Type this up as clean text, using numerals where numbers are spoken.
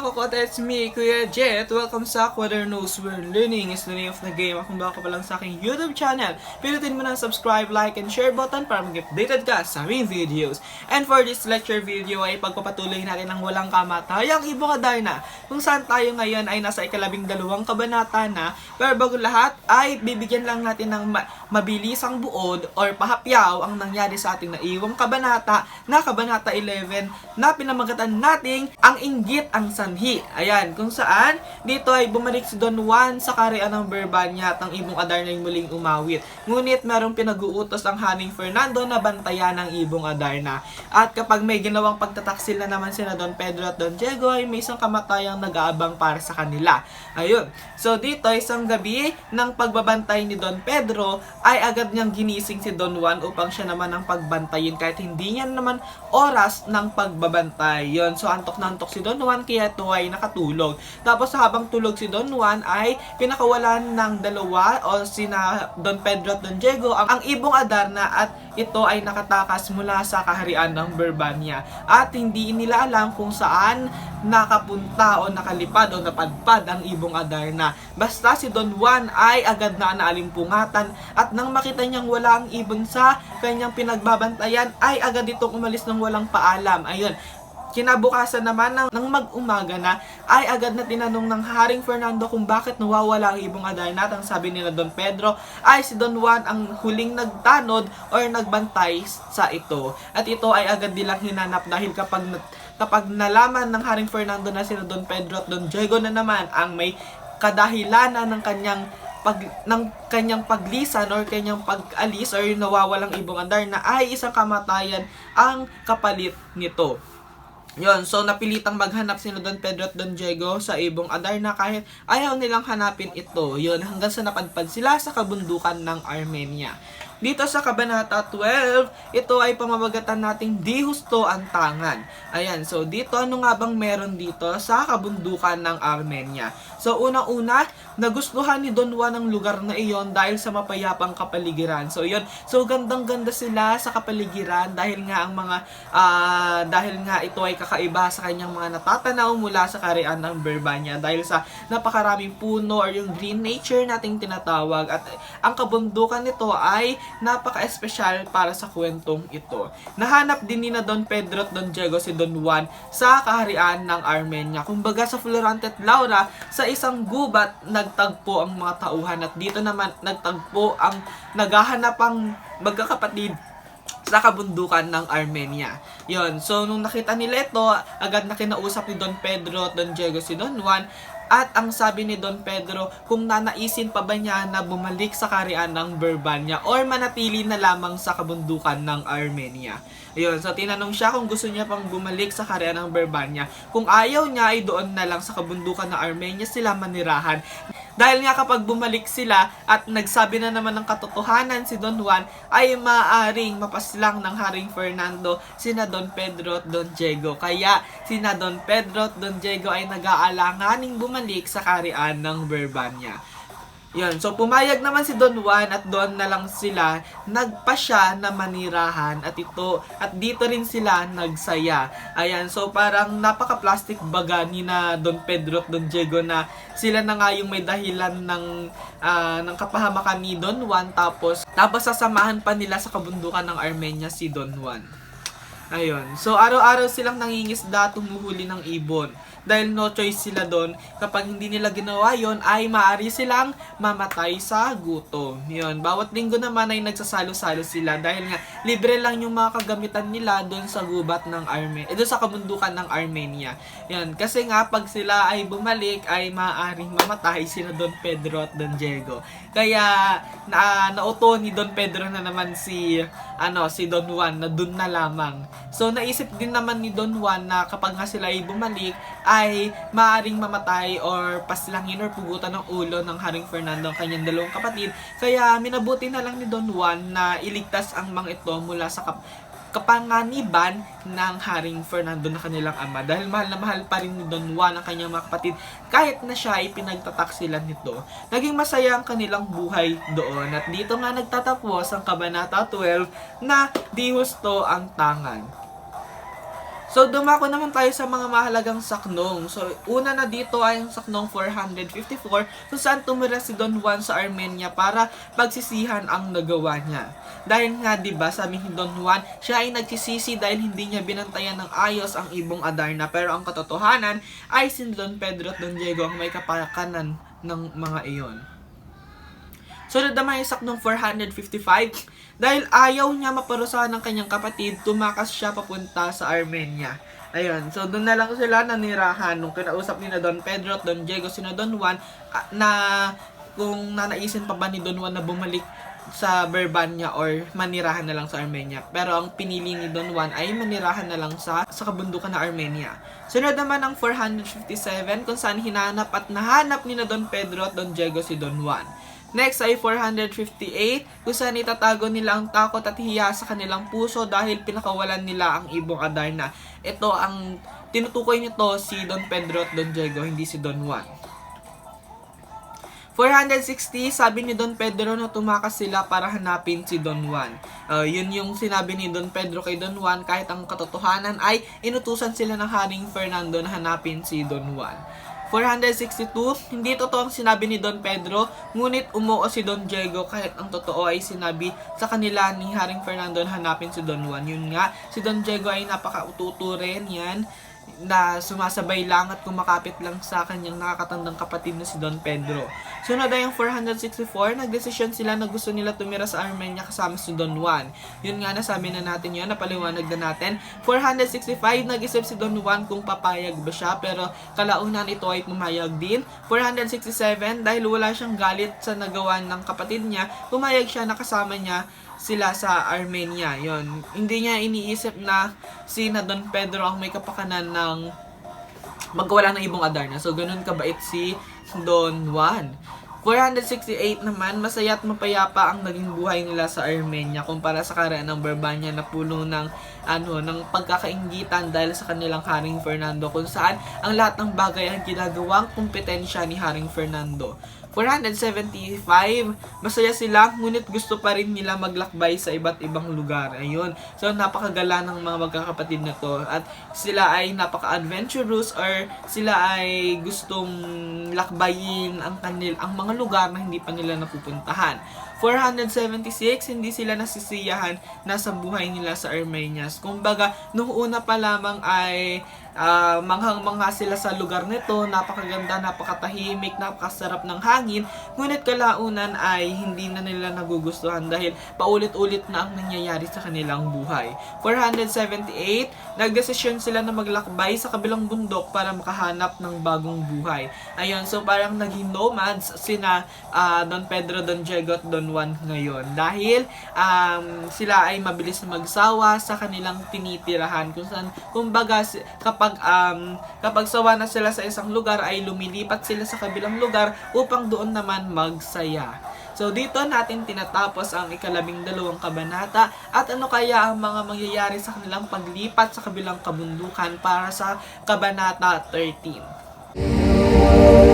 Kokote, it's me, Kuya Jet. Welcome sa Kuwader knows where learning is the name of the game. Kung baka pa lang sa aking YouTube channel, pinutin mo na subscribe, like, and share button para mag-updated ka sa aming videos. And for this lecture video ay pagpapatuloy natin ng walang kamatayang Ibong Adarna, kung saan tayo ngayon ay nasa ika-12 kabanata na. Pero bago lahat ay bibigyan lang natin ng mabilisang buod or pahapyaw ang nangyari sa ating naiwang kabanata na Kabanata 11 na pinamagatan nating ang inggit ang sanhi. Ayan, kung saan dito ay bumalik si Don Juan sa Kaharian ng Berbanya at ang Ibong Adarna ay muling umawit. Ngunit merong pinag-uutos ang Haring Fernando na bantayan ang Ibong Adarna. At kapag may ginawang pagtataksil na naman sina Don Pedro at Don Diego ay may isang kamatayang nag-aabang para sa kanila. Ayun. So dito isang gabi ng pagbabantay ni Don Pedro ay agad niyang ginising si Don Juan upang siya naman ang pagbantayin kahit hindi niya naman oras ng pagbabantay. Yun. So antok na antok si Don Juan kaya ito ay nakatulog. Tapos habang tulog si Don Juan ay pinakawalan ng dalawa o sina Don Pedro at Don Diego ang Ibong Adarna at ito ay nakatakas mula sa Kaharian ng Berbanya. At hindi nila alam kung saan nakapunta o nakalipad o napadpad ang Ibong Adarna. Basta si Don Juan ay agad na naalimpungatan at nang makita niyang wala ang ibon sa kanyang pinagbabantayan ay agad itong umalis ng walang paalam. Ayun. Kinabukasan naman ng mag-umaga na ay agad na tinanong ng Haring Fernando kung bakit nawawala ang Ibong Adarna at ang sabi nila Don Pedro ay si Don Juan ang huling nagtanod or nagbantay sa ito. At ito ay agad nilang hinanap dahil kapag nalaman ng Haring Fernando na sila Don Pedro at Don Diego na naman ang may kadahilanan ng kanyang paglisan or kanyang pag-alis or nawawalang Ibong Adarna ay isang kamatayan ang kapalit nito. Yon, so napilitang maghanap sila Don Pedro at Don Diego sa Ibong Adarna kahit ayaw nilang hanapin ito. Yon, hanggang sa napadpad sila sa kabundukan ng Armenia. Dito sa Kabanata 12, ito ay pamamagatan nating di husto ang tangan. Ayan, so dito ano nga bang meron dito sa kabundukan ng Armenia? So unang-una, nagustuhan ni Don Juan ang lugar na iyon dahil sa mapayapang kapaligiran. So yun, so gandang-ganda sila sa kapaligiran dahil nga ito ay kakaiba sa kanyang mga natatanaw mula sa Kaharian ng Berbanya dahil sa napakaraming puno or yung green nature nating tinatawag at ang kabundukan nito ay napaka-espesyal para sa kwentong ito. Nahanap din ni na Don Pedro at Don Diego si Don Juan sa Kaharian ng Armenia. Kumbaga sa Florante at Laura, sa isang gubat nagtagpo ang mga tauhan at dito naman nagtagpo ang naghahanap ang magkakapatid sa kabundukan ng Armenia. Yon, so nung nakita nila ito, agad na kinausap ni Don Pedro at Don Diego si Don Juan. At ang sabi ni Don Pedro, kung nanaisin pa ba niya na bumalik sa Kaharian ng Berbanya or manatili na lamang sa kabundukan ng Armenia. Ayun, so tinanong siya kung gusto niya pang bumalik sa Kaharian ng Berbanya. Kung ayaw niya ay doon na lang sa kabundukan ng Armenia sila manirahan. Dahil nga kapag bumalik sila at nagsabi na naman ng katotohanan si Don Juan ay maaaring mapaslang ng Haring Fernando sina Don Pedro at Don Diego. Kaya sina Don Pedro at Don Diego ay nag-aalanganing bumalik sa Kaharian ng Berbanya. Yun, so pumayag naman si Don Juan at doon na lang sila nagpasya na manirahan at dito rin sila nagsaya. Ayan, so parang napaka-plastic baga ni na Don Pedro at Don Diego na sila na nga yung may dahilan ng kapahamakan ni Don Juan tapos sasamahan pa nila sa kabundukan ng Armenia si Don Juan. Ayun, so araw-araw silang nangingisda tumuhuli ng ibon. Dahil no choice sila doon, kapag hindi nila ginawa yon ay maaari silang mamatay sa gutom. Yun, bawat linggo naman ay nagsasalo-salo sila dahil nga libre lang yung mga kagamitan nila doon sa gubat ng doon sa kabundukan ng Armenia. Yan, kasi nga pag sila ay bumalik ay maaaring mamatay sila Don Pedro at Don Diego. Kaya nauto ni Don Pedro na naman si Don Juan na doon na lamang. So naisip din naman ni Don Juan na kapag nga sila ay bumalik ay maaaring mamatay or paslangin or pugutan ng ulo ng Haring Fernando ang kanyang dalawang kapatid. Kaya minabuti na lang ni Don Juan na iligtas ang mga ito mula sa kapanganiban ng Haring Fernando na kanilang ama. Dahil mahal na mahal pa rin ni Don Juan ang kanyang mga kapatid kahit na siya ay pinagtataksilan nito. Naging masaya ang kanilang buhay doon. At dito nga nagtatapos ang Kabanata 12 na di husto ang tangan. So, dumako naman tayo sa mga mahalagang saknong. So, una na dito ay ang saknong 454 kung saan tumira si Don Juan sa Armenia para pagsisihan ang nagawa niya. Dahil nga, diba, sabi ni Don Juan, siya ay nagsisisi dahil hindi niya binantayan ng ayos ang Ibong Adarna. Pero ang katotohanan ay si Don Pedro at Don Diego ang may kapakanan ng mga iyon. Sunod naman yung saknong 455. Dahil ayaw niya maparusahan ng kanyang kapatid, tumakas siya papunta sa Armenia. Ayun, so doon na lang sila nanirahan nung kinausap ni na Don Pedro at Don Diego sina Don Juan na kung nanaisin pa ba ni Don Juan na bumalik sa Berbanya or manirahan na lang sa Armenia. Pero ang pinili ni Don Juan ay manirahan na lang sa kabundukan na Armenia. Sunod naman ang 457 kung saan hinanap at nahanap ni na Don Pedro at Don Diego si Don Juan. Next ay 458 kung saan itatago nila ang takot at hiya sa kanilang puso dahil pinakawalan nila ang Ibong Adarna. Ito ang tinutukoy nito si Don Pedro at Don Diego, hindi si Don Juan. 460, sabi ni Don Pedro na tumakas sila para hanapin si Don Juan. Yun yung sinabi ni Don Pedro kay Don Juan kahit ang katotohanan ay inutusan sila ng Haring Fernando na hanapin si Don Juan. 462, hindi totoo ang sinabi ni Don Pedro, ngunit umuo si Don Diego kahit ang totoo ay sinabi sa kanila ni Haring Fernando na hanapin si Don Juan. Yun nga, si Don Diego ay napaka-ututo rin yan, na sumasabay lang at kumakapit lang sa kanyang nakakatandang kapatid na si Don Pedro. Sunod ay yung 464, nagdesisyon sila na gusto nila tumira sa Armenia kasama si Don Juan. Yun nga, nasabi na natin yun, napaliwanag na natin. 465, nag-isip si Don Juan kung papayag ba siya, pero kalaunan ito ay pumayag din. 467, dahil wala siyang galit sa nagawa ng kapatid niya, pumayag siya na kasama niya sila sa Armenia. Yon, hindi niya iniisip na si na Don Pedro ang may kapakanan ng magkawala ng Ibong Adarna. So, ganun kabait si Don Juan. 468 naman, masaya at mapayapa ang naging buhay nila sa Armenia kumpara sa Kaharian ng Berbanya na puno ng ng pagkakainggitan dahil sa kanilang Haring Fernando, kung saan ang lahat ng bagay ang ginagawang kompetensya ni Haring Fernando. 475, masaya sila, ngunit gusto pa rin nila maglakbay sa iba't ibang lugar. Ayun. So, napakagala ng mga magkakapatid na to. At sila ay napaka-adventurous or sila ay gustong lakbayin ang mga lugar na hindi pa nila napupuntahan. 476, hindi sila nasisiyahan na sa buhay nila sa Armenia. Kumbaga, nung una pa lamang ay manghang-mangha sila sa lugar nito, napakaganda, napakatahimik, napakasarap ng hangin, ngunit kalaunan ay hindi na nila nagugustuhan dahil paulit-ulit na ang nangyayari sa kanilang buhay. 478, nagdesisyon sila na maglakbay sa kabilang bundok para makahanap ng bagong buhay. Ayun, so parang naging nomads sina Don Pedro, Don Diego at Don Juan ngayon dahil sila ay mabilis na magsawa sa kanilang tinitirahan, kung saan kumbaga kapag sawa na sila sa isang lugar ay lumilipat sila sa kabilang lugar upang doon naman magsaya. So dito natin tinatapos ang ika-12 kabanata at ano kaya ang mga mangyayari sa kanilang paglipat sa kabilang kabundukan para sa Kabanata 13.